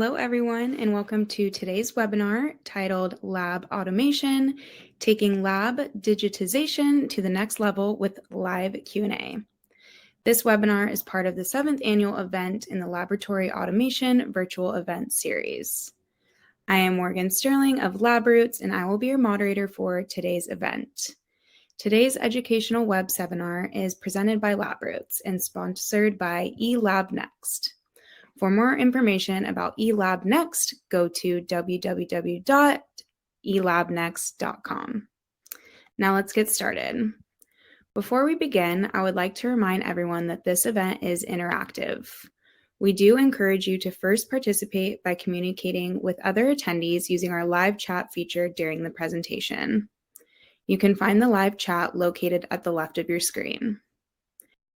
Hello, everyone, and welcome to today's webinar titled Lab Automation, Taking Lab Digitization to the Next Level with Live Q&A. This webinar is part of the 7th annual event in the Laboratory Automation Virtual Event Series. I am Morgan Sterling of LabRoots, and I will be your moderator for today's event. Today's educational web seminar is presented by LabRoots and sponsored by eLabNext. For more information about eLabNext, go to www.elabnext.com. Now let's get started. Before we begin, I would like to remind everyone that this event is interactive. We do encourage you to first participate by communicating with other attendees using our live chat feature during the presentation. You can find the live chat located at the left of your screen.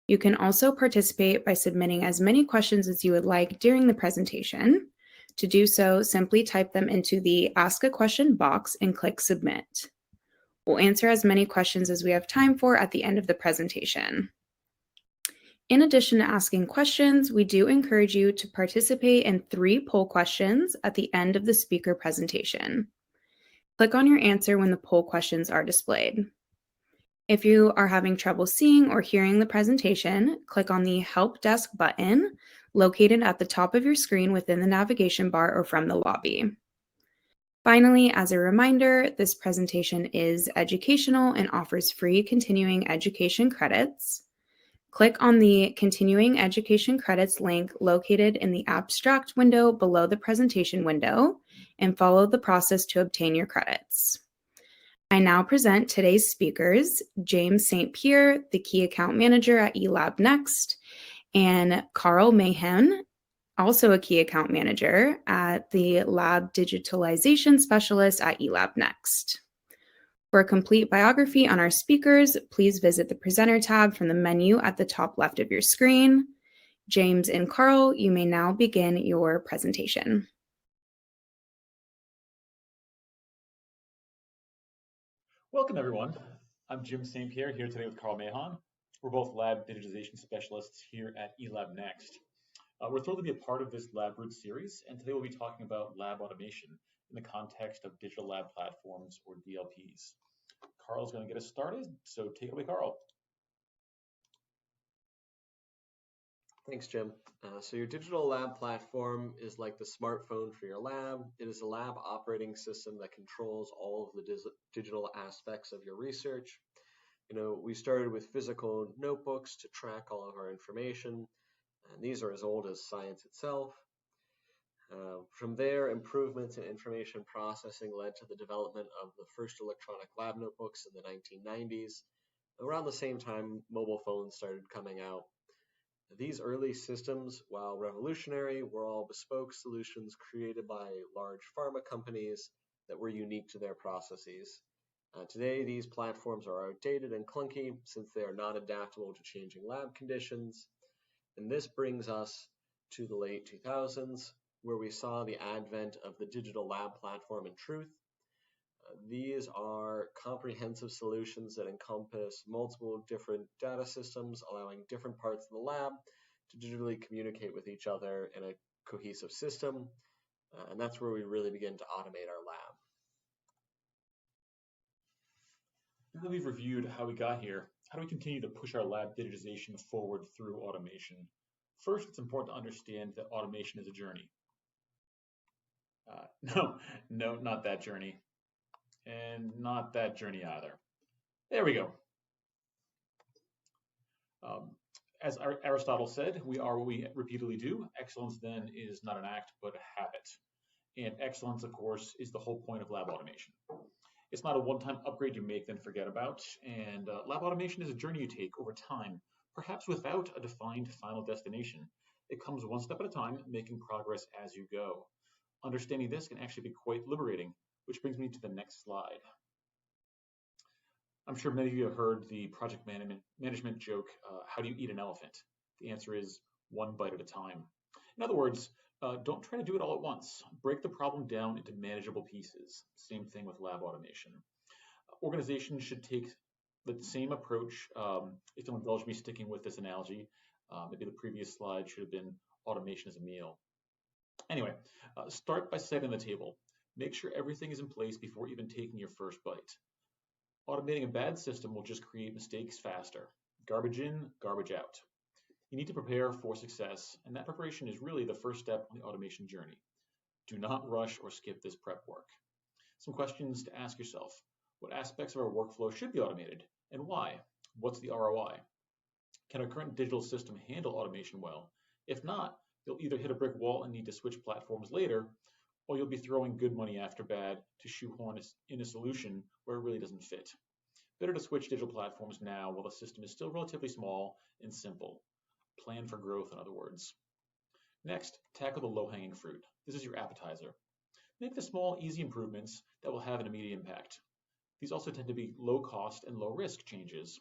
You can also participate by submitting as many questions as you would like during the presentation. To do so, simply type them into the Ask a Question box and click Submit. We'll answer as many questions as we have time for at the end of the presentation. In addition to asking questions, we do encourage you to participate in 3 poll questions at the end of the speaker presentation. Click on your answer when the poll questions are displayed. If you are having trouble seeing or hearing the presentation, click on the Help Desk button located at the top of your screen within the navigation bar or from the lobby. Finally, as a reminder, this presentation is educational and offers free continuing education credits. Click on the Continuing Education Credits link located in the Abstract window below the presentation window and follow the process to obtain your credits. I now present today's speakers, James St.Pierre, the Key Account Manager at eLabNext, and Carl Mahon, also a Key Account Manager at the Lab Digitalization Specialist at eLabNext. For a complete biography on our speakers, please visit the Presenter tab from the menu at the top left of your screen. James and Carl, you may now begin your presentation. Welcome, everyone. I'm Jim St.Pierre here today with Carl Mahon. We're both lab digitization specialists here at eLabNext. We're thrilled to be a part of this LabRoots series, and today we'll be talking about lab automation in the context of digital lab platforms, or DLPs. Carl's going to get us started, so take it away, Carl. Thanks, Jim. So your digital lab platform is like the smartphone for your lab. It is a lab operating system that controls all of the digital aspects of your research. We started with physical notebooks to track all of our information, and these are as old as science itself. From there, improvements in information processing led to the development of the first electronic lab notebooks in the 1990s. Around the same time, mobile phones started coming out. These early systems, while revolutionary, were all bespoke solutions created by large pharma companies that were unique to their processes. Today, these platforms are outdated and clunky since they are not adaptable to changing lab conditions. And this brings us to the late 2000s, where we saw the advent of the digital lab platform in truth. These are comprehensive solutions that encompass multiple different data systems, allowing different parts of the lab to digitally communicate with each other in a cohesive system. And that's where we really begin to automate our lab. Now that we've reviewed how we got here, how do we continue to push our lab digitization forward through automation? First, it's important to understand that automation is a journey. No, not that journey. And not that journey either. There we go. As Aristotle said, we are what we repeatedly do. Excellence then is not an act, but a habit. And excellence, of course, is the whole point of lab automation. It's not a one-time upgrade you make then forget about. And lab automation is a journey you take over time, perhaps without a defined final destination. It comes one step at a time, making progress as you go. Understanding this can actually be quite liberating, which brings me to the next slide. I'm sure many of you have heard the project management joke, how do you eat an elephant? The answer is one bite at a time. In other words, don't try to do it all at once. Break the problem down into manageable pieces. Same thing with lab automation. Organizations should take the same approach. If you'll indulge me sticking with this analogy, maybe the previous slide should have been automation as a meal. Anyway, start by setting the table. Make sure everything is in place before even taking your first bite. Automating a bad system will just create mistakes faster. Garbage in, garbage out. You need to prepare for success, and that preparation is really the first step on the automation journey. Do not rush or skip this prep work. Some questions to ask yourself. What aspects of our workflow should be automated, and why? What's the ROI? Can our current digital system handle automation well? If not, you'll either hit a brick wall and need to switch platforms later, or you'll be throwing good money after bad to shoehorn in a solution where it really doesn't fit. Better to switch digital platforms now while the system is still relatively small and simple. Plan for growth, in other words. Next, tackle the low-hanging fruit. This is your appetizer. Make the small, easy improvements that will have an immediate impact. These also tend to be low-cost and low-risk changes.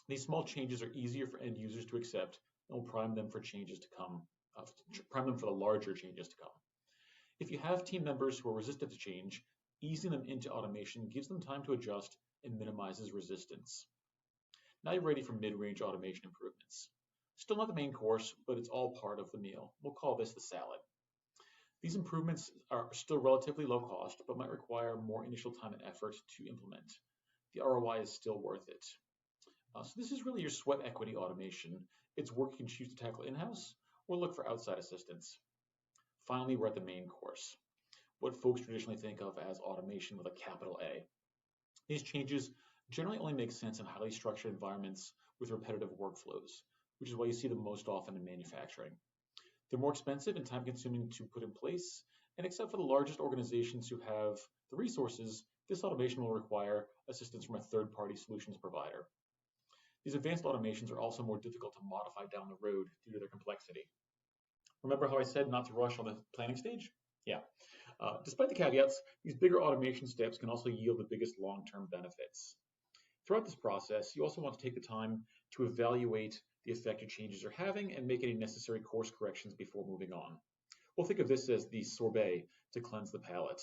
These small changes are easier for end users to accept and will prime them for changes to come, prime them for the larger changes to come. If you have team members who are resistant to change, easing them into automation gives them time to adjust and minimizes resistance. Now you're ready for mid-range automation improvements. Still not the main course, but it's all part of the meal. We'll call this the salad. These improvements are still relatively low cost, but might require more initial time and effort to implement. The ROI is still worth it. So this is really your sweat equity automation. It's work you can choose to tackle in-house or look for outside assistance. Finally, we're at the main course, what folks traditionally think of as automation with a capital A. These changes generally only make sense in highly structured environments with repetitive workflows, which is why you see them most often in manufacturing. They're more expensive and time-consuming to put in place, and except for the largest organizations who have the resources, this automation will require assistance from a third-party solutions provider. These advanced automations are also more difficult to modify down the road due to their complexity. Remember how I said not to rush on the planning stage? Yeah. Despite the caveats, these bigger automation steps can also yield the biggest long-term benefits. Throughout this process, you also want to take the time to evaluate the effect your changes are having and make any necessary course corrections before moving on. We'll think of this as the sorbet to cleanse the palate.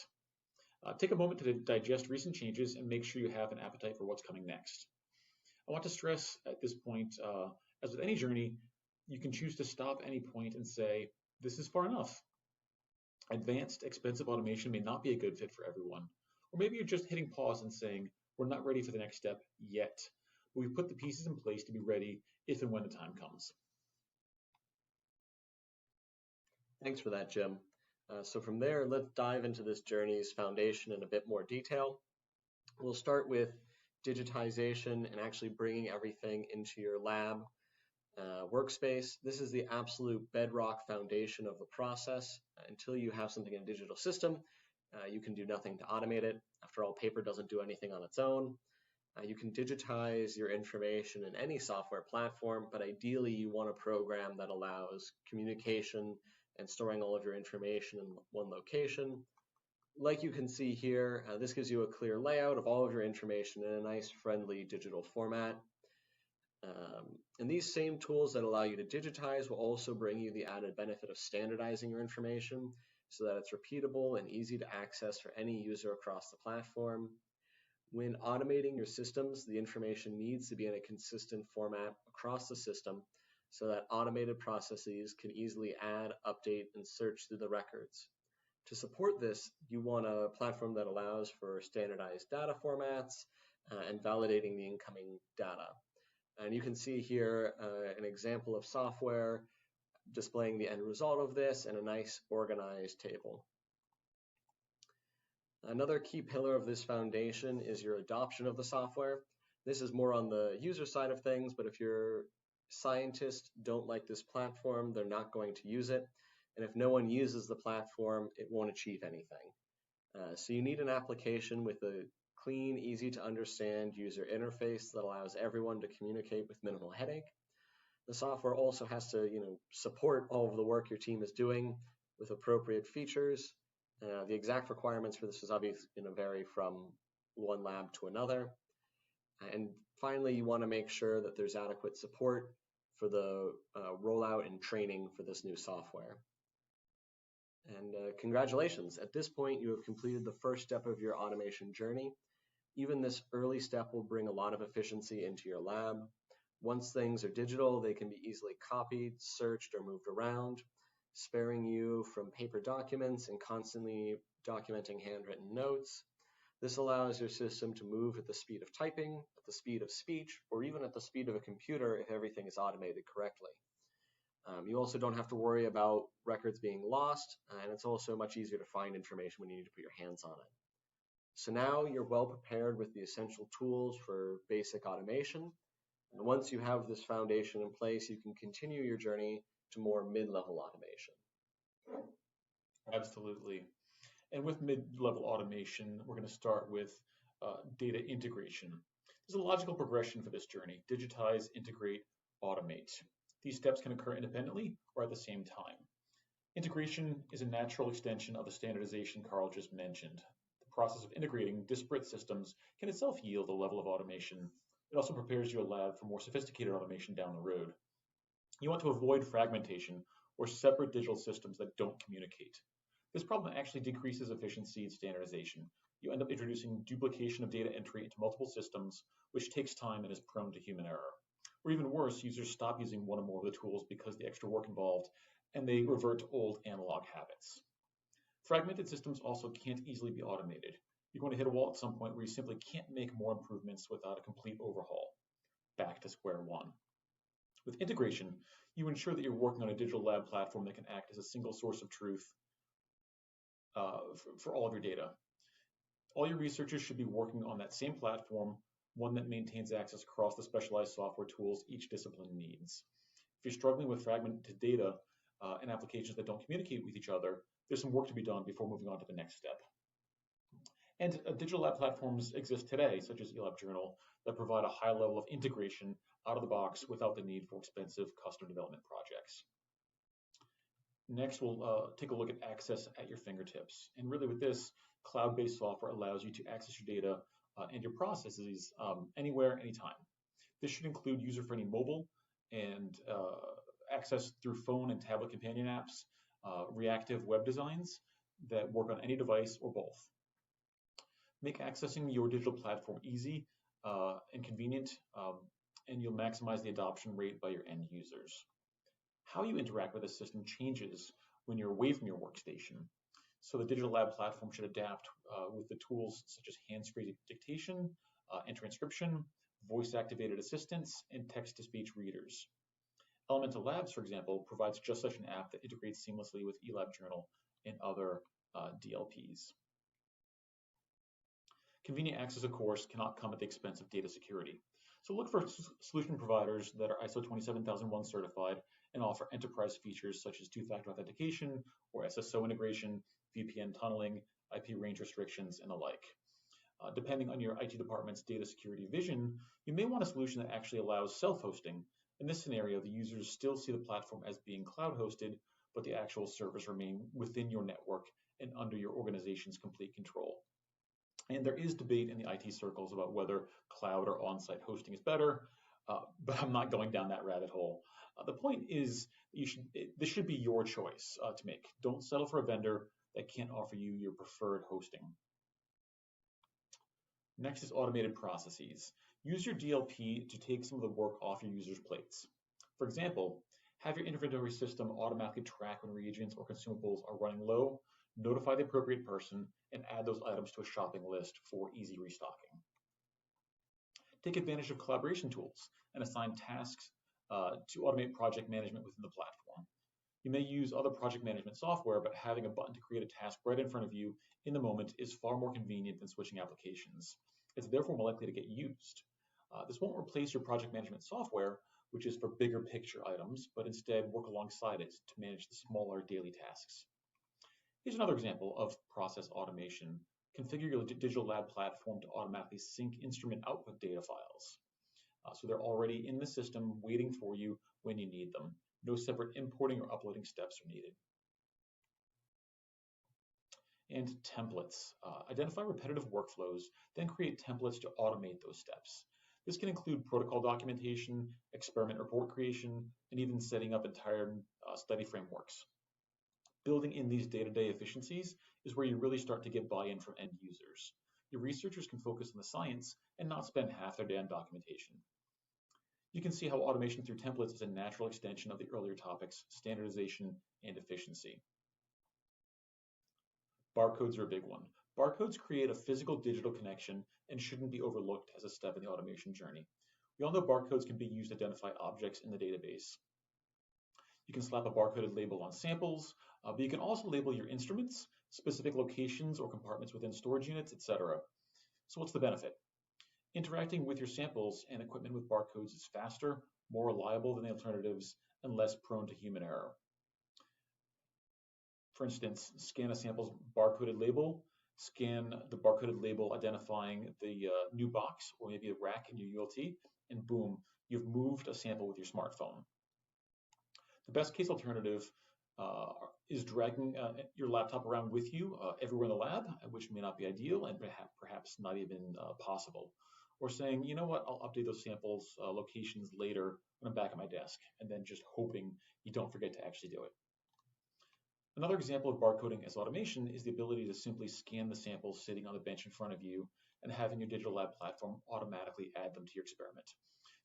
Take a moment to digest recent changes and make sure you have an appetite for what's coming next. I want to stress at this point, as with any journey, you can choose to stop any point and say, this is far enough. Advanced, expensive automation may not be a good fit for everyone. Or maybe you're just hitting pause and saying, we're not ready for the next step yet. But we've put the pieces in place to be ready if and when the time comes. Thanks for that, Jim. So from there, let's dive into this journey's foundation in a bit more detail. We'll start with digitization and actually bringing everything into your lab workspace. This is the absolute bedrock foundation of the process. Until you have something in a digital system, you can do nothing to automate it. After all, paper doesn't do anything on its own. You can digitize your information in any software platform, but ideally you want a program that allows communication and storing all of your information in one location. Like you can see here, this gives you a clear layout of all of your information in a nice, friendly digital format. And these same tools that allow you to digitize will also bring you the added benefit of standardizing your information so that it's repeatable and easy to access for any user across the platform. When automating your systems, the information needs to be in a consistent format across the system so that automated processes can easily add, update, and search through the records. To support this, you want a platform that allows for standardized data formats and validating the incoming data. And you can see here an example of software displaying the end result of this in a nice organized table. Another key pillar of this foundation is your adoption of the software. This is more on the user side of things, but if your scientists don't like this platform, they're not going to use it. And if no one uses the platform, it won't achieve anything. So you need an application with a clean, easy to understand user interface that allows everyone to communicate with minimal headache. The software also has to, support all of the work your team is doing with appropriate features. The exact requirements for this is obviously going to vary from one lab to another. And finally, you want to make sure that there's adequate support for the rollout and training for this new software. And congratulations, at this point you have completed the first step of your automation journey. Even this early step will bring a lot of efficiency into your lab. Once things are digital, they can be easily copied, searched, or moved around. sparing you from paper documents and constantly documenting handwritten notes. This allows your system to move at the speed of typing, at the speed of speech, or even at the speed of a computer if everything is automated correctly. You also don't have to worry about records being lost, and it's also much easier to find information when you need to put your hands on it. So now you're well prepared with the essential tools for basic automation. And once you have this foundation in place, you can continue your journey to more mid-level automation. Absolutely. And with mid-level automation, we're going to start with data integration. There's a logical progression for this journey: digitize, integrate, automate. These steps can occur independently or at the same time. Integration is a natural extension of the standardization Carl just mentioned. The process of integrating disparate systems can itself yield a level of automation. It also prepares your lab for more sophisticated automation down the road. You want to avoid fragmentation or separate digital systems that don't communicate. This problem actually decreases efficiency and standardization. You end up introducing duplication of data entry into multiple systems, which takes time and is prone to human error. Or even worse, users stop using one or more of the tools because of the extra work involved, and they revert to old analog habits. Fragmented systems also can't easily be automated. You're going to hit a wall at some point where you simply can't make more improvements without a complete overhaul. Back to square one. With integration, you ensure that you're working on a digital lab platform that can act as a single source of truth for all of your data. All your researchers should be working on that same platform, one that maintains access across the specialized software tools each discipline needs. If you're struggling with fragmented data and applications that don't communicate with each other, there's some work to be done before moving on to the next step. And digital lab platforms exist today, such as eLabJournal, that provide a high level of integration out of the box without the need for expensive custom development projects. Next, we'll take a look at access at your fingertips. And really with this, cloud-based software allows you to access your data and your processes anywhere, anytime. This should include user-friendly mobile and access through phone and tablet companion apps, reactive web designs that work on any device or both. Make accessing your digital platform easy and convenient, and you'll maximize the adoption rate by your end users. How you interact with the system changes when you're away from your workstation. So the digital lab platform should adapt with the tools such as hands-free dictation and transcription, voice-activated assistants, and text-to-speech readers. Elemental Labs, for example, provides just such an app that integrates seamlessly with eLabJournal and other DLPs. Convenient access, of course, cannot come at the expense of data security. So look for solution providers that are ISO 27001 certified and offer enterprise features such as two-factor authentication or SSO integration, VPN tunneling, IP range restrictions, and the like. Depending on your IT department's data security vision, you may want a solution that actually allows self-hosting. In this scenario, the users still see the platform as being cloud-hosted, but the actual servers remain within your network and under your organization's complete control. And there is debate in the IT circles about whether cloud or on-site hosting is better, but I'm not going down that rabbit hole. The point is, this should be your choice to make. Don't settle for a vendor that can't offer you your preferred hosting. Next is automated processes. Use your DLP to take some of the work off your users' plates. For example, have your inventory system automatically track when reagents or consumables are running low, notify the appropriate person, and add those items to a shopping list for easy restocking. Take advantage of collaboration tools and assign tasks to automate project management within the platform. You may use other project management software, but having a button to create a task right in front of you in the moment is far more convenient than switching applications. It's therefore more likely to get used. This won't replace your project management software, which is for bigger picture items, but instead work alongside it to manage the smaller daily tasks. Here's another example of process automation. Configure your digital lab platform to automatically sync instrument output data files. So they're already in the system waiting for you when you need them. No separate importing or uploading steps are needed. And templates. Identify repetitive workflows, then create templates to automate those steps. This can include protocol documentation, experiment report creation, and even setting up entire study frameworks. Building in these day-to-day efficiencies is where you really start to get buy-in from end users. Your researchers can focus on the science and not spend half their day on documentation. You can see how automation through templates is a natural extension of the earlier topics, standardization and efficiency. Barcodes are a big one. Barcodes create a physical-digital connection and shouldn't be overlooked as a step in the automation journey. We all know barcodes can be used to identify objects in the database. You can slap a barcoded label on samples, but you can also label your instruments, specific locations or compartments within storage units, etc. So what's the benefit? Interacting with your samples and equipment with barcodes is faster, more reliable than the alternatives, and less prone to human error. For instance, scan a sample's barcoded label, scan the barcoded label identifying the new box or maybe a rack in your ULT, and boom, you've moved a sample with your smartphone. The best case alternative is dragging your laptop around with you everywhere in the lab, which may not be ideal and perhaps not even possible. Or saying, you know what, I'll update those samples locations later when I'm back at my desk, and then just hoping you don't forget to actually do it. Another example of barcoding as automation is the ability to simply scan the samples sitting on the bench in front of you and having your digital lab platform automatically add them to your experiment.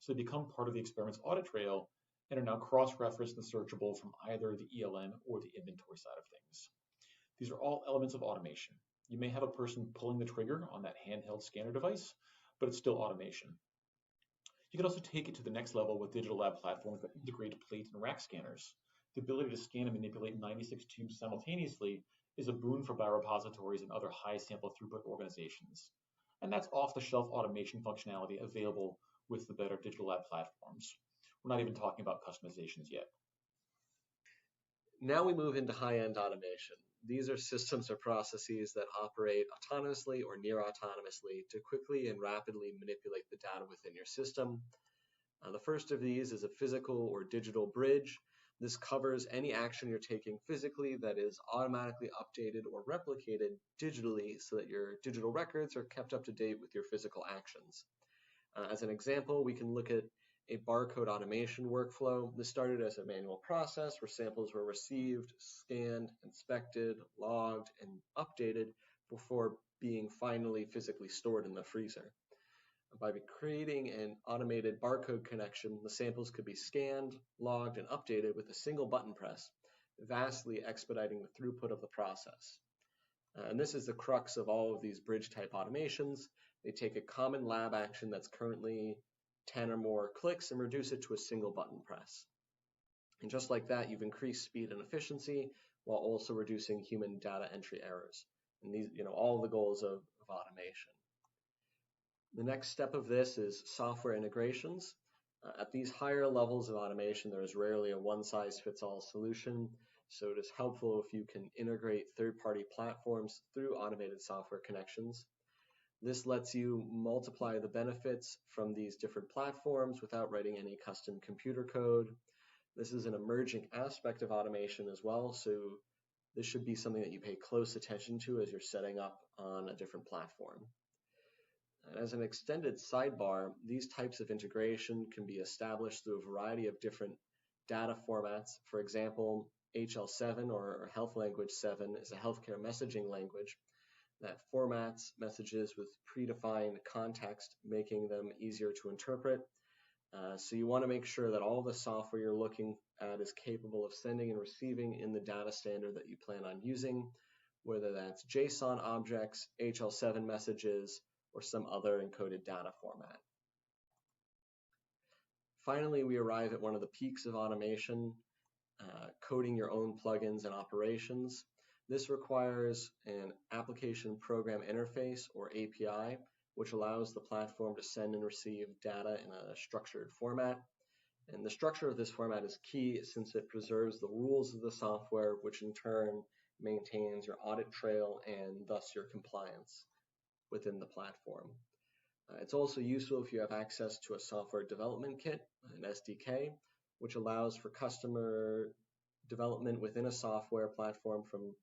So they become part of the experiment's audit trail and are now cross-referenced and searchable from either the ELN or the inventory side of things. These are all elements of automation. You may have a person pulling the trigger on that handheld scanner device, but it's still automation. You can also take it to the next level with digital lab platforms that integrate plate and rack scanners. The ability to scan and manipulate 96 tubes simultaneously is a boon for biorepositories and other high sample throughput organizations. And that's off-the-shelf automation functionality available with the better digital lab platforms. We're not even talking about customizations yet. Now we move into high-end automation. These are systems or processes that operate autonomously or near autonomously to quickly and rapidly manipulate the data within your system. The first of these is a physical or digital bridge. This covers any action you're taking physically that is automatically updated or replicated digitally so that your digital records are kept up to date with your physical actions. As an example, we can look at a barcode automation workflow. This started as a manual process where samples were received, scanned, inspected, logged, and updated before being finally physically stored in the freezer. By creating an automated barcode connection, the samples could be scanned, logged, and updated with a single button press, vastly expediting the throughput of the process. And this is the crux of all of these bridge-type automations. They take a common lab action that's currently 10 or more clicks and reduce it to a single button press. And just like that, you've increased speed and efficiency while also reducing human data entry errors. And these, all the goals of automation. The next step of this is software integrations. At these higher levels of automation, there is rarely a one-size-fits-all solution, so it is helpful if you can integrate third-party platforms through automated software connections. This lets you multiply the benefits from these different platforms without writing any custom computer code. This is an emerging aspect of automation as well, so this should be something that you pay close attention to as you're setting up on a different platform. As an extended sidebar, these types of integration can be established through a variety of different data formats. For example, HL7 or Health Language 7 is a healthcare messaging language that formats messages with predefined context, making them easier to interpret. So you want to make sure that all the software you're looking at is capable of sending and receiving in the data standard that you plan on using, whether that's JSON objects, HL7 messages, or some other encoded data format. Finally, we arrive at one of the peaks of automation, coding your own plugins and operations. This requires an application program interface, or API, which allows the platform to send and receive data in a structured format. And the structure of this format is key since it preserves the rules of the software, which in turn maintains your audit trail and thus your compliance within the platform. It's also useful if you have access to a software development kit, an SDK, which allows for customer development within a software platform, from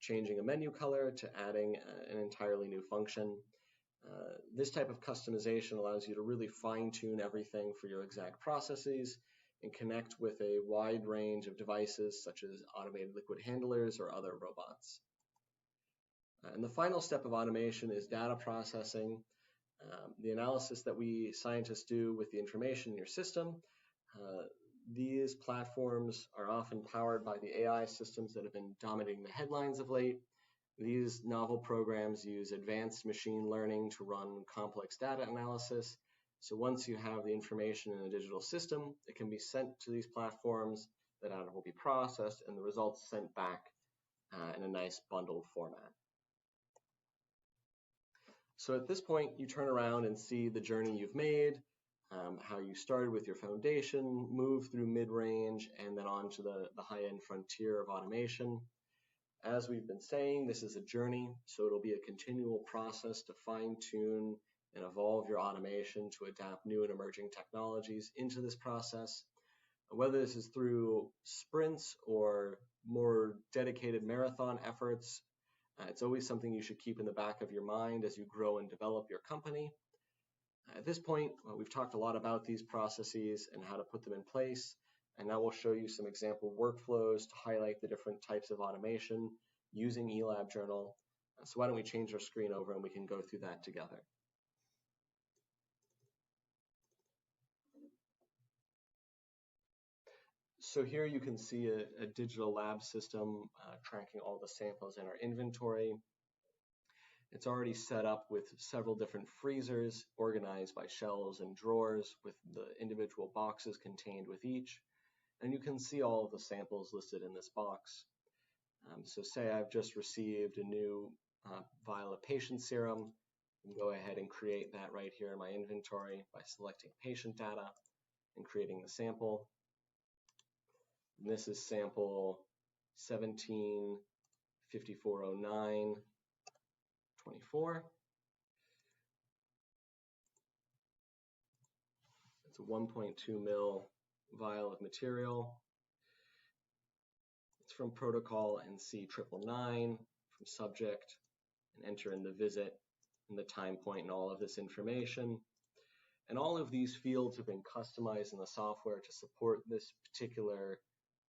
changing a menu color to adding an entirely new function. This type of customization allows you to really fine-tune everything for your exact processes and connect with a wide range of devices such as automated liquid handlers or other robots. And the final step of automation is data processing. The analysis that we scientists do with the information in your system, these platforms are often powered by the AI systems that have been dominating the headlines of late. These novel programs use advanced machine learning to run complex data analysis. So once you have the information in a digital system, it can be sent to these platforms, the data will be processed, and the results sent back in a nice bundled format. So at this point, you turn around and see the journey you've made, how you started with your foundation, moved through mid-range, and then on to the high-end frontier of automation. As we've been saying, this is a journey, so it'll be a continual process to fine-tune and evolve your automation to adapt new and emerging technologies into this process. Whether this is through sprints or more dedicated marathon efforts, it's always something you should keep in the back of your mind as you grow and develop your company. At this point, we've talked a lot about these processes and how to put them in place, and now we'll show you some example workflows to highlight the different types of automation using eLabJournal. So why don't we change our screen over and we can go through that together. So here you can see a digital lab system tracking all the samples in our inventory. It's already set up with several different freezers organized by shelves and drawers with the individual boxes contained with each. And you can see all of the samples listed in this box. So say I've just received a new vial of patient serum. I can go ahead and create that right here in my inventory by selecting patient data and creating the sample. And this is sample 17540924. It's a 1.2 ml vial of material. It's from protocol NC999 from subject, and enter in the visit and the time point and all of this information. And all of these fields have been customized in the software to support this particular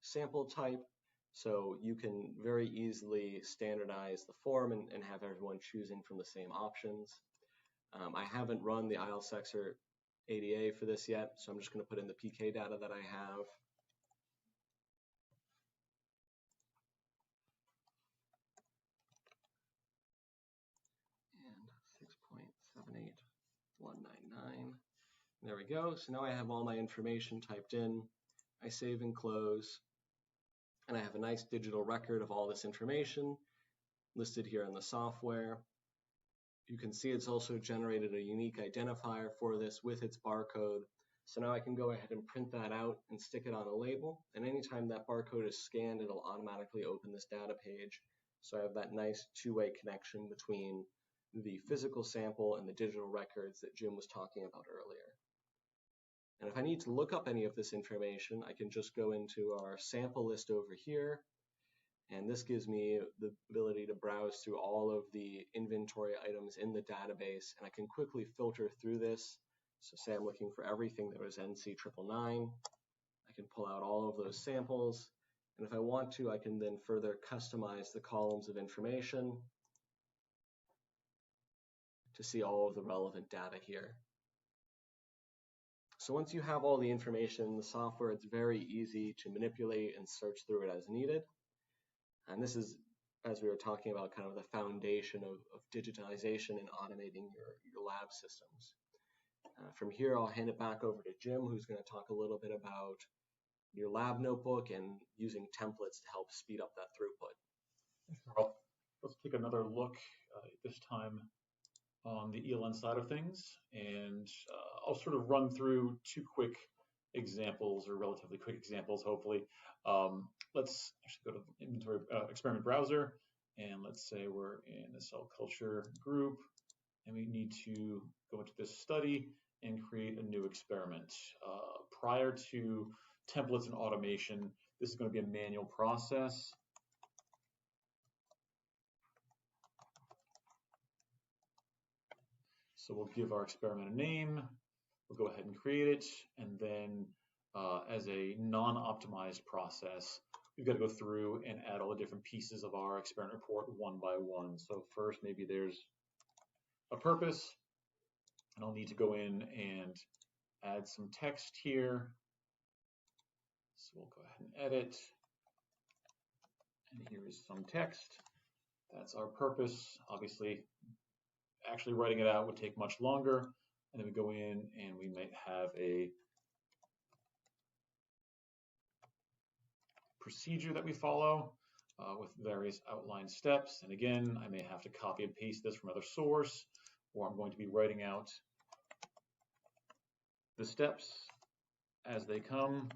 sample type. So you can very easily standardize the form and have everyone choosing from the same options. I haven't run the IL-6 or ADA for this yet, so I'm just going to put in the PK data that I have. And 6.78199. There we go. So now I have all my information typed in. I save and close. And I have a nice digital record of all this information listed here in the software. You can see it's also generated a unique identifier for this with its barcode. So now I can go ahead and print that out and stick it on a label. And anytime that barcode is scanned, it'll automatically open this data page. So I have that nice two-way connection between the physical sample and the digital records that Jim was talking about earlier. And if I need to look up any of this information, I can just go into our sample list over here. And this gives me the ability to browse through all of the inventory items in the database. And I can quickly filter through this. So say I'm looking for everything that was NC999. I can pull out all of those samples. And if I want to, I can then further customize the columns of information to see all of the relevant data here. So once you have all the information in the software, it's very easy to manipulate and search through it as needed. And this is, as we were talking about, kind of the foundation of digitization and automating your lab systems. From here, I'll hand it back over to Jim, who's going to talk a little bit about your lab notebook and using templates to help speed up that throughput. Well, let's take another look this time on the ELN side of things, and I'll sort of run through two quick examples, or relatively quick examples, hopefully. Let's actually go to the inventory experiment browser, and let's say we're in the cell culture group, and we need to go into this study and create a new experiment. Prior to templates and automation, this is going to be a manual process. So we'll give our experiment a name, we'll go ahead and create it, and then as a non-optimized process, we've got to go through and add all the different pieces of our experiment report one by one. So first, maybe there's a purpose, And I'll need to go in and add some text here. So we'll go ahead and edit. And here is some text. That's our purpose. Obviously, actually writing it out would take much longer. And then we go in and we might have a procedure that we follow with various outlined steps. And again, I may have to copy and paste this from another source, or I'm going to be writing out the steps as they come,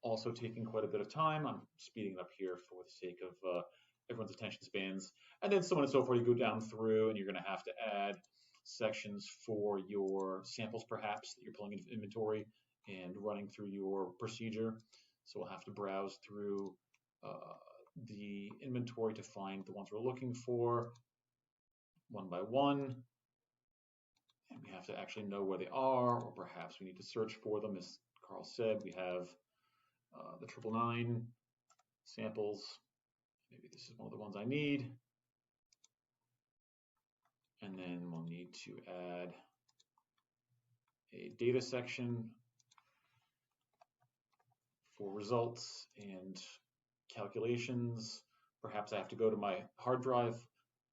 also taking quite a bit of time. I'm speeding it up here for the sake of everyone's attention spans. And then so on and so forth, you go down through and you're going to have to add sections for your samples perhaps that you're pulling into inventory and running through your procedure. So we'll have to browse through the inventory to find the ones we're looking for one by one. And we have to actually know where they are, or perhaps we need to search for them. As Carl said, we have the 999 samples. Maybe this is one of the ones I need. And then we'll need to add a data section for results and calculations. Perhaps I have to go to my hard drive,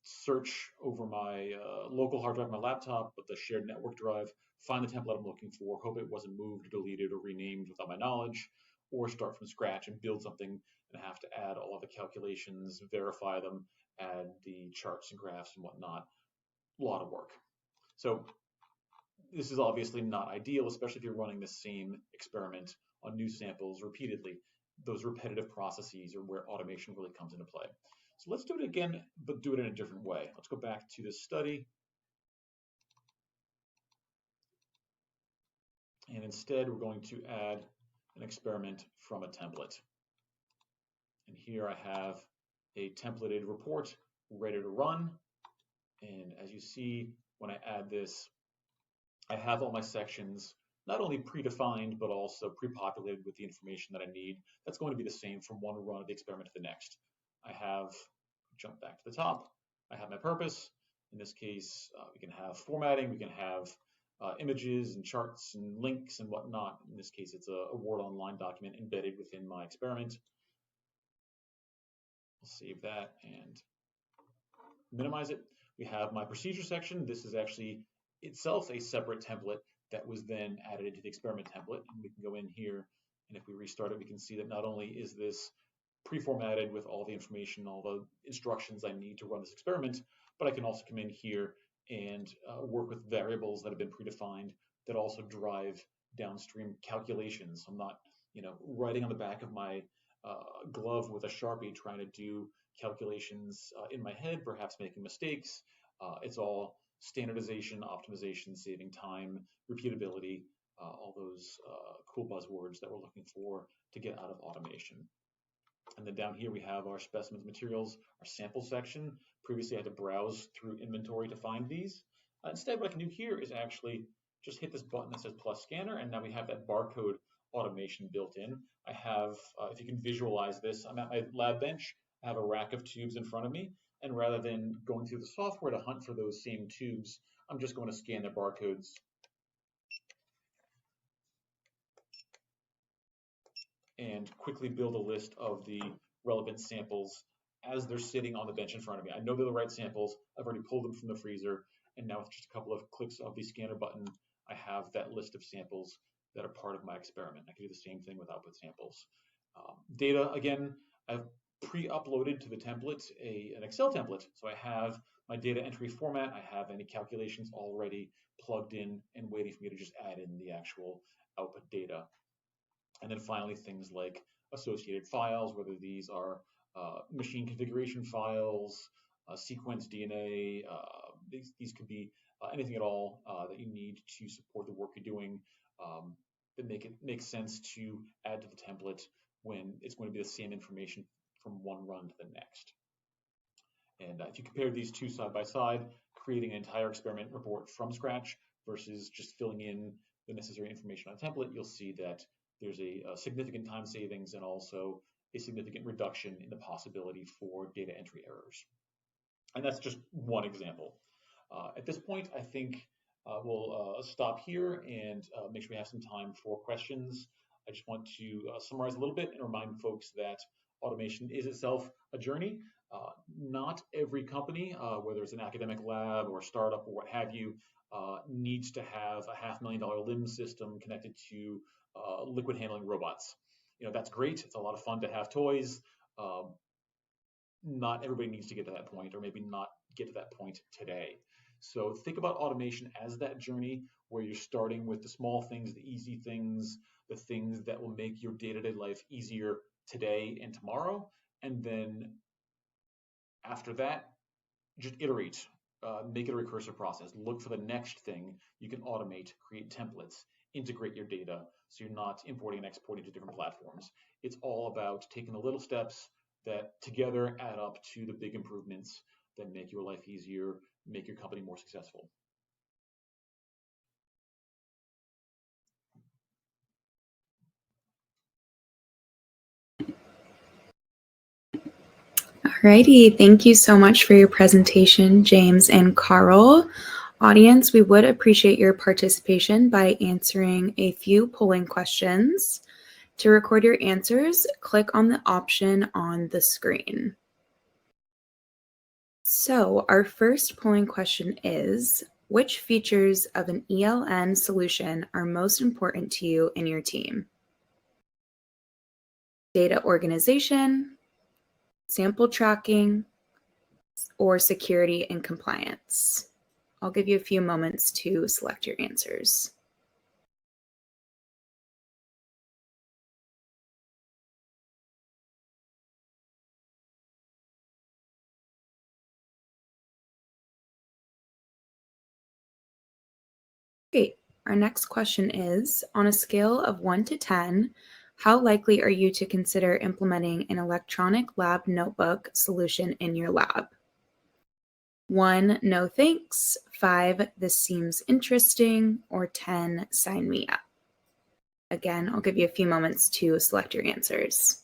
search over my local hard drive, my laptop, but the shared network drive, find the template I'm looking for, hope it wasn't moved or deleted or renamed without my knowledge, or start from scratch and build something and have to add all of the calculations, verify them, add the charts and graphs and whatnot. A lot of work. So this is obviously not ideal, especially if you're running the same experiment on new samples repeatedly. Those repetitive processes are where automation really comes into play. So let's do it again, but do it in a different way. Let's go back to this study. And instead, we're going to add an experiment from a template. And here I have a templated report ready to run. And as you see, when I add this, I have all my sections not only predefined, but also pre-populated with the information that I need. That's going to be the same from one run of the experiment to the next. I have, jump back to the top, I have my purpose. In this case, we can have formatting, we can have images and charts and links and whatnot. In this case, it's a Word Online document embedded within my experiment. I'll save that and minimize it. We have my procedure section. This is actually itself a separate template that was then added into the experiment template. And we can go in here, and if we restart it, we can see that not only is this pre-formatted with all the information, all the instructions I need to run this experiment, but I can also come in here and work with variables that have been predefined that also drive downstream calculations. I'm not, writing on the back of my glove with a Sharpie trying to do calculations in my head, perhaps making mistakes. It's all standardization, optimization, saving time, repeatability, all those cool buzzwords that we're looking for to get out of automation. And then down here we have our specimens materials, our sample section. Previously I had to browse through inventory to find these. Instead, what I can do here is actually just hit this button that says plus scanner, and now we have that barcode automation built in. I have, if you can visualize this, I'm at my lab bench. I have a rack of tubes in front of me, and rather than going through the software to hunt for those same tubes, I'm just going to scan their barcodes. And quickly build a list of the relevant samples as they're sitting on the bench in front of me. I know they're the right samples. I've already pulled them from the freezer, and now with just a couple of clicks of the scanner button, I have that list of samples that are part of my experiment. I can do the same thing with output samples. Data, again, I've pre-uploaded to the template an Excel template. So I have my data entry format. I have any calculations already plugged in and waiting for me to just add in the actual output data. And then finally, things like associated files, whether these are machine configuration files, sequence DNA, these could be anything at all that you need to support the work you're doing that make sense to add to the template when it's going to be the same information from one run to the next. And if you compare these two side by side, creating an entire experiment report from scratch versus just filling in the necessary information on a template, you'll see that there's a significant time savings and also a significant reduction in the possibility for data entry errors. And that's just one example. At this point, I think we'll stop here and make sure we have some time for questions. I just want to summarize a little bit and remind folks that automation is itself a journey. Not every company, whether it's an academic lab or a startup or what have you, needs to have a $500,000 limb system connected to liquid handling robots. That's great. It's a lot of fun to have toys. Not everybody needs to get to that point, or maybe not get to that point today. So think about automation as that journey where you're starting with the small things, the easy things, the things that will make your day-to-day life easier today and tomorrow. And then after that, just iterate, make it a recursive process. Look for the next thing you can automate, create templates, integrate your data so you're not importing and exporting to different platforms. It's all about taking the little steps that together add up to the big improvements that make your life easier, make your company more successful. Alrighty, thank you so much for your presentation, James and Carl. Audience, we would appreciate your participation by answering a few polling questions. To record your answers, click on the option on the screen. So our first polling question is, which features of an ELN solution are most important to you and your team? Data organization, sample tracking, or security and compliance? I'll give you a few moments to select your answers. Great. Our next question is, on a scale of 1 to 10, how likely are you to consider implementing an electronic lab notebook solution in your lab? 1, no thanks. 5, this seems interesting. Or 10, sign me up. Again, I'll give you a few moments to select your answers.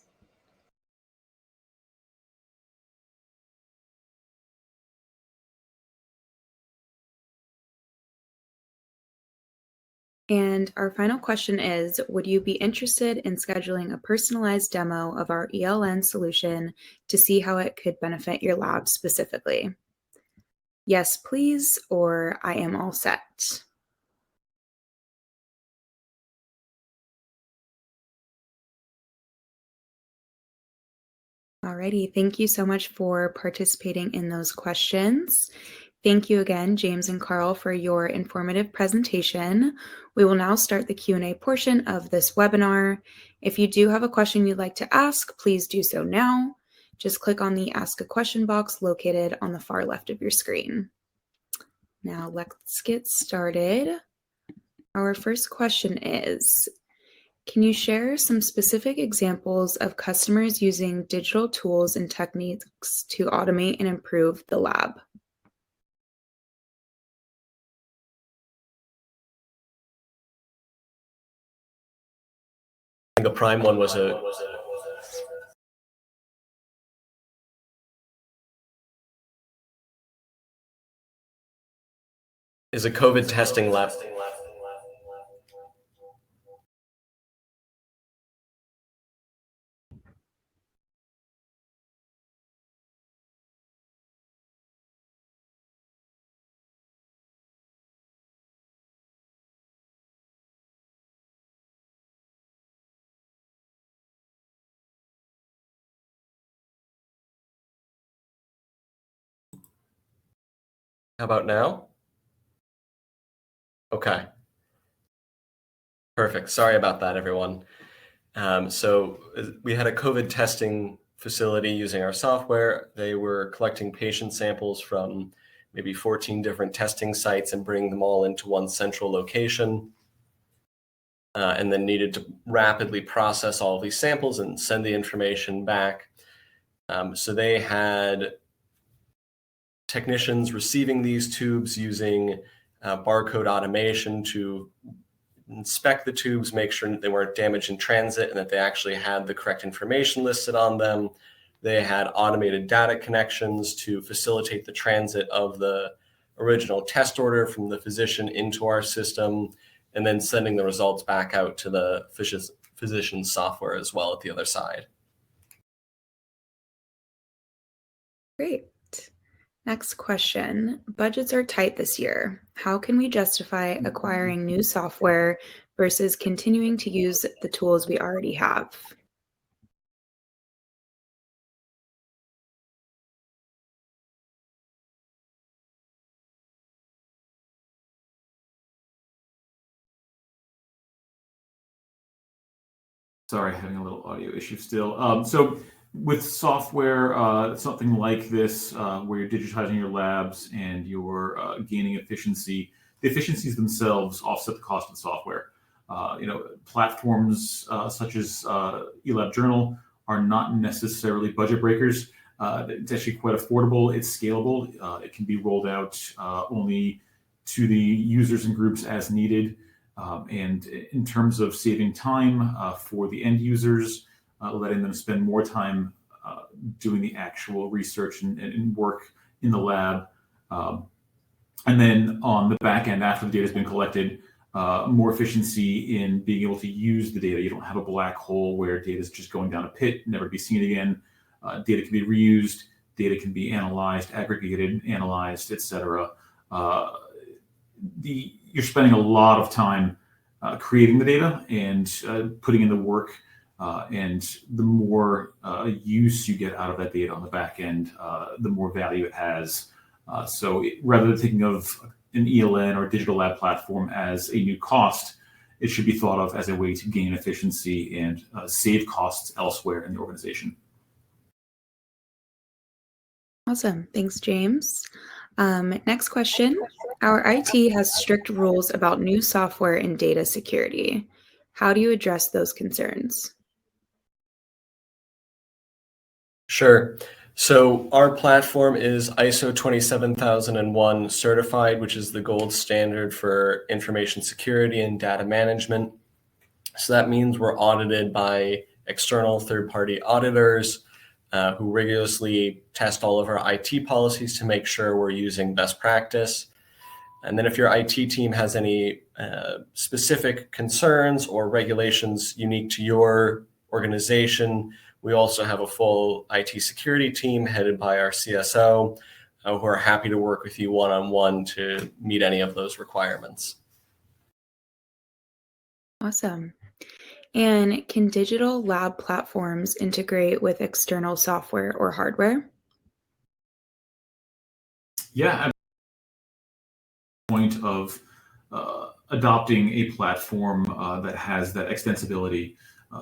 And our final question is, would you be interested in scheduling a personalized demo of our ELN solution to see how it could benefit your lab specifically? Yes, please, or I am all set. Alrighty, thank you so much for participating in those questions. Thank you again, James and Carl, for your informative presentation. We will now start the Q&A portion of this webinar. If you do have a question you'd like to ask, please do so now. Just click on the Ask a Question box located on the far left of your screen. Now let's get started. Our first question is, can you share some specific examples of customers using digital tools and techniques to automate and improve the lab? I think a prime one was a COVID testing lab. How about now? Okay. Perfect. Sorry about that, everyone. So we had a COVID testing facility using our software. They were collecting patient samples from maybe 14 different testing sites and bringing them all into one central location, and then needed to rapidly process all of these samples and send the information back. So they had technicians receiving these tubes using barcode automation to inspect the tubes, make sure that they weren't damaged in transit and that they actually had the correct information listed on them. They had automated data connections to facilitate the transit of the original test order from the physician into our system, and then sending the results back out to the physician's software as well at the other side. Great. Next question. Budgets are tight this year. How can we justify acquiring new software versus continuing to use the tools we already have? Sorry, having a little audio issue still. So with software, something like this, where you're digitizing your labs and you're gaining efficiency, the efficiencies themselves offset the cost of the software. Platforms such as eLabJournal are not necessarily budget breakers. It's actually quite affordable. It's scalable. It can be rolled out only to the users and groups as needed. And in terms of saving time for the end users, letting them spend more time doing the actual research and work in the lab. And then on the back end, after the data has been collected, more efficiency in being able to use the data. You don't have a black hole where data is just going down a pit, never to be seen again. Data can be reused, data can be analyzed, aggregated, analyzed, etc. You're spending a lot of time creating the data and putting in the work, and the more use you get out of that data on the back end, the more value it has. Rather than thinking of an ELN or digital lab platform as a new cost, it should be thought of as a way to gain efficiency and save costs elsewhere in the organization. Awesome. Thanks, James. Next question. Our IT has strict rules about new software and data security. How do you address those concerns? Sure. So our platform is ISO 27001 certified, which is the gold standard for information security and data management. So that means we're audited by external third-party auditors who rigorously test all of our IT policies to make sure we're using best practice. And then if your IT team has any specific concerns or regulations unique to your organization, we also have a full IT security team headed by our CSO who are happy to work with you one-on-one to meet any of those requirements. Awesome. And can digital lab platforms integrate with external software or hardware? Yeah, point of adopting a platform that has that extensibility.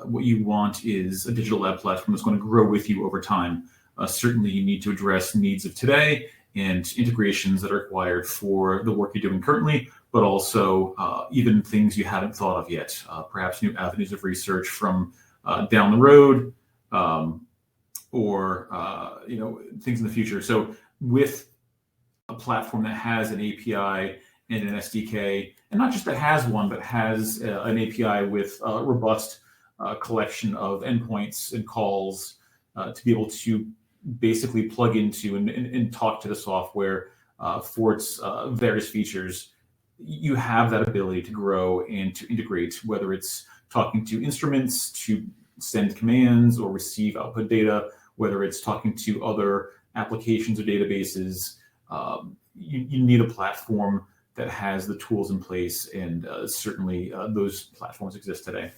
What you want is a digital lab platform that's going to grow with you over time. Certainly, you need to address needs of today and integrations that are required for the work you're doing currently, but also even things you haven't thought of yet, perhaps new avenues of research from down the road, or things in the future. So with a platform that has an API and an SDK, and not just that has one, but has an API with a robust collection of endpoints and calls to be able to basically plug into and talk to the software for its various features, you have that ability to grow and to integrate, whether it's talking to instruments to send commands or receive output data, whether it's talking to other applications or databases. You need a platform that has the tools in place, and certainly those platforms exist today.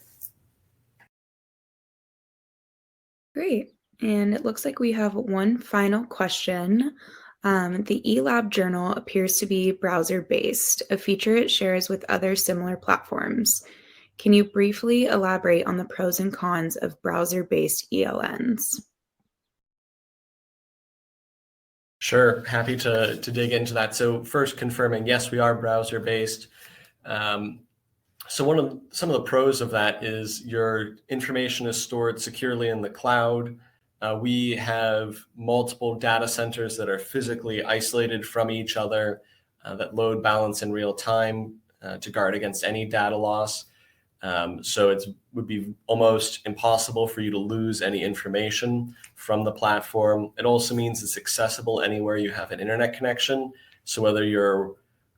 Great. And it looks like we have one final question. The eLabJournal appears to be browser-based, a feature it shares with other similar platforms. Can you briefly elaborate on the pros and cons of browser-based ELNs? Sure, happy to dig into that. So first, confirming, yes, we are browser-based. So some of the pros of that is your information is stored securely in the cloud. We have multiple data centers that are physically isolated from each other that load balance in real time to guard against any data loss. So it would be almost impossible for you to lose any information from the platform. It also means it's accessible anywhere you have an internet connection. So whether you're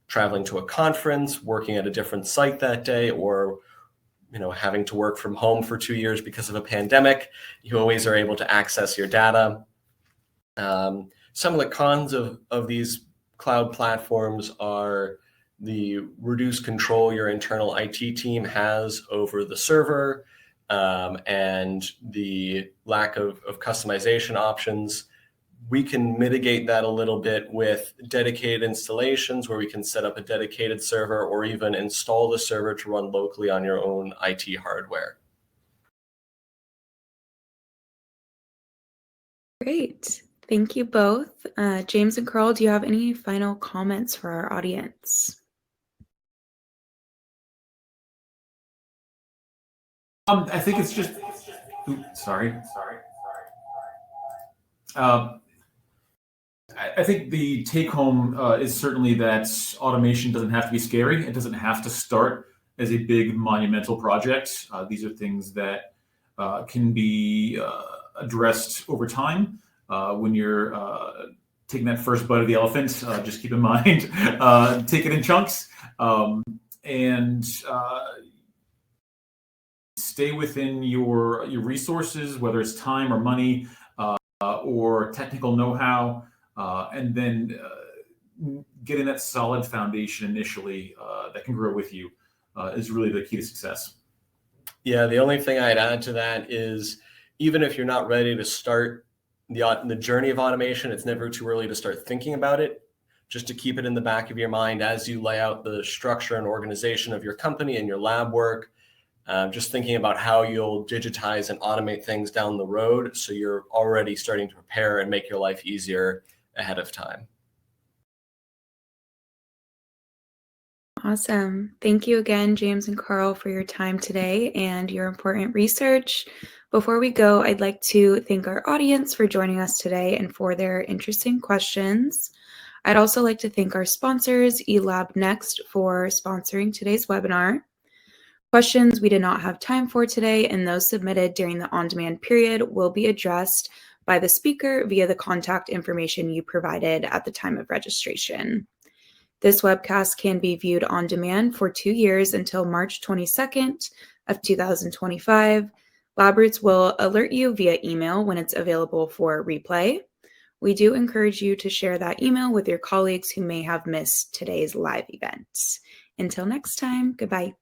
traveling to a conference, working at a different site that day, or having to work from home for 2 years because of a pandemic, you always are able to access your data. Some of the cons of these cloud platforms are the reduced control your internal IT team has over the server, and the lack of customization options. We can mitigate that a little bit with dedicated installations where we can set up a dedicated server or even install the server to run locally on your own IT hardware. Great. Thank you both. James and Carl, do you have any final comments for our audience? I think it's just, sorry. I think the take home is certainly that automation doesn't have to be scary. It doesn't have to start as a big monumental project. These are things that can be addressed over time. When you're taking that first bite of the elephant, just keep in mind, take it in chunks, and stay within your resources, whether it's time or money or technical know-how, and then getting that solid foundation initially that can grow with you is really the key to success. Yeah, the only thing I'd add to that is, even if you're not ready to start the journey of automation, it's never too early to start thinking about it. Just to keep it in the back of your mind as you lay out the structure and organization of your company and your lab work. Just thinking about how you'll digitize and automate things down the road, so you're already starting to prepare and make your life easier ahead of time. Awesome. Thank you again, James and Carl, for your time today and your important research. Before we go, I'd like to thank our audience for joining us today and for their interesting questions. I'd also like to thank our sponsors, eLabNext, for sponsoring today's webinar. Questions we did not have time for today and those submitted during the on-demand period will be addressed by the speaker via the contact information you provided at the time of registration. This webcast can be viewed on demand for 2 years until March 22nd of 2025. LabRoots will alert you via email when it's available for replay. We do encourage you to share that email with your colleagues who may have missed today's live event. Until next time, goodbye.